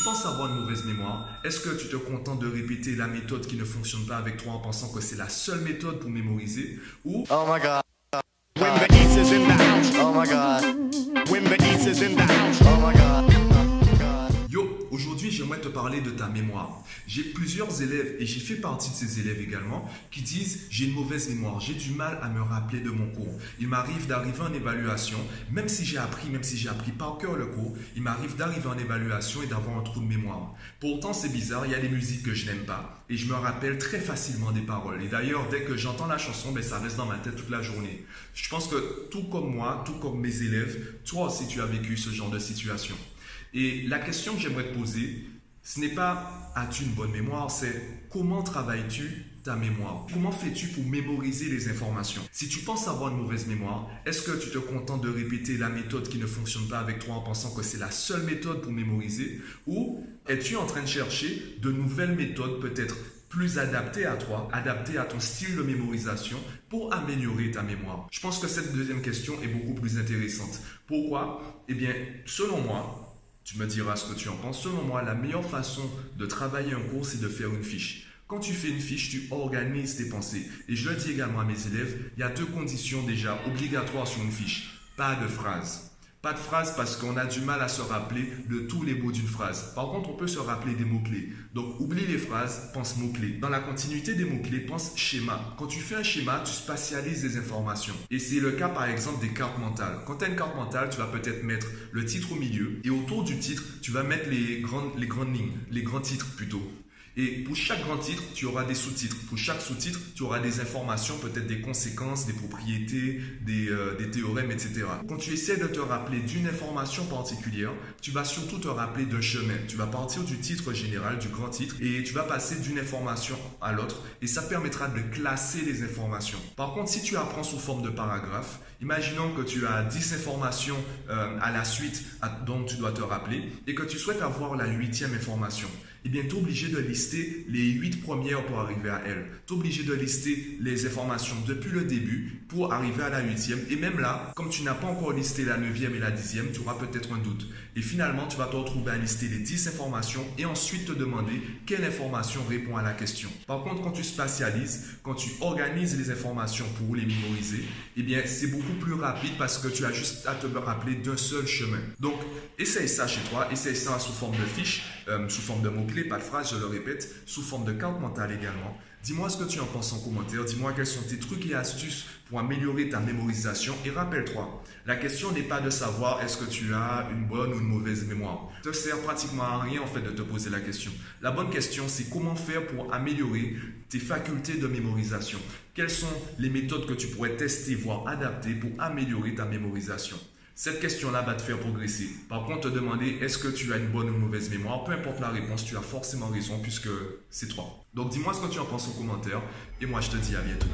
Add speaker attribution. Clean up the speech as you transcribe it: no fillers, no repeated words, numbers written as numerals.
Speaker 1: penses avoir une mauvaise mémoire, est-ce que tu te contentes de répéter la méthode qui ne fonctionne pas avec toi en pensant que c'est la seule méthode pour mémoriser ou
Speaker 2: Oh my god.
Speaker 3: When the east is in the house.
Speaker 2: Oh my god.
Speaker 3: When the east is in the house.
Speaker 2: Oh my god.
Speaker 1: Yo, aujourd'hui j'aimerais te parler de ta mémoire. J'ai plusieurs élèves et j'ai fait partie de ces élèves également qui disent j'ai une mauvaise mémoire, j'ai du mal à me rappeler de mon cours. Il m'arrive d'arriver en évaluation, même si j'ai appris par cœur le cours, il m'arrive d'arriver en évaluation et d'avoir un trou de mémoire. Pourtant c'est bizarre, il y a des musiques que je n'aime pas et je me rappelle très facilement des paroles. Et d'ailleurs dès que j'entends la chanson, ça reste dans ma tête toute la journée. Je pense que tout comme moi, tout comme mes élèves, toi aussi tu as vécu ce genre de situation. Et la question que j'aimerais te poser, ce n'est pas as-tu une bonne mémoire, c'est comment travailles-tu ta mémoire? Comment fais-tu pour mémoriser les informations? Si tu penses avoir une mauvaise mémoire, est-ce que tu te contentes de répéter la méthode qui ne fonctionne pas avec toi en pensant que c'est la seule méthode pour mémoriser? Ou es-tu en train de chercher de nouvelles méthodes peut-être plus adaptées à toi, adaptées à ton style de mémorisation pour améliorer ta mémoire? Je pense que cette deuxième question est beaucoup plus intéressante. Pourquoi? Eh bien, selon moi, tu me diras ce que tu en penses. Selon moi, la meilleure façon de travailler un cours, c'est de faire une fiche. Quand tu fais une fiche, tu organises tes pensées. Et je le dis également à mes élèves, il y a deux conditions déjà obligatoires sur une fiche. Pas de phrase. Pas de phrase parce qu'on a du mal à se rappeler de tous les mots d'une phrase. Par contre, on peut se rappeler des mots-clés. Donc, oublie les phrases, pense mots-clés. Dans la continuité des mots-clés, pense schéma. Quand tu fais un schéma, tu spatialises des informations. Et c'est le cas, par exemple, des cartes mentales. Quand tu as une carte mentale, tu vas peut-être mettre le titre au milieu. Et autour du titre, tu vas mettre les grandes lignes, les grands titres plutôt. Et pour chaque grand titre, tu auras des sous-titres. Pour chaque sous-titre, tu auras des informations, peut-être des conséquences, des propriétés, des théorèmes, etc. Quand tu essaies de te rappeler d'une information particulière, tu vas surtout te rappeler d'un chemin. Tu vas partir du titre général, du grand titre, et tu vas passer d'une information à l'autre, et ça permettra de classer les informations. Par contre, si tu apprends sous forme de paragraphe, imaginons que tu as 10 informations à la suite dont tu dois te rappeler, et que tu souhaites avoir la 8e information. Eh bien, tu es obligé de lister les 8 premières pour arriver à elle. Tu es obligé de lister les informations depuis le début pour arriver à la 8e. Et même là, comme tu n'as pas encore listé la 9e et la 10e, tu auras peut-être un doute. Et finalement, tu vas te retrouver à lister les 10 informations et ensuite te demander quelle information répond à la question. Par contre, quand tu spatialises, quand tu organises les informations pour les mémoriser, eh bien, c'est beaucoup plus rapide parce que tu as juste à te rappeler d'un seul chemin. Donc, essaye ça chez toi, essaye ça sous forme de fiche, sous forme de mots-clés, pas de phrase, je le répète, sous forme de carte mentale également. Dis-moi ce que tu en penses en commentaire, dis-moi quels sont tes trucs et astuces pour améliorer ta mémorisation. Et rappelle-toi, la question n'est pas de savoir est-ce que tu as une bonne ou une mauvaise mémoire. Ça ne sert pratiquement à rien en fait de te poser la question. La bonne question, c'est comment faire pour améliorer tes facultés de mémorisation. Quelles sont les méthodes que tu pourrais tester, voire adapter pour améliorer ta mémorisation? Cette question-là va te faire progresser. Par contre, te demander est-ce que tu as une bonne ou une mauvaise mémoire, peu importe la réponse, tu as forcément raison puisque c'est toi. Donc dis-moi ce que tu en penses en commentaire et moi je te dis à bientôt.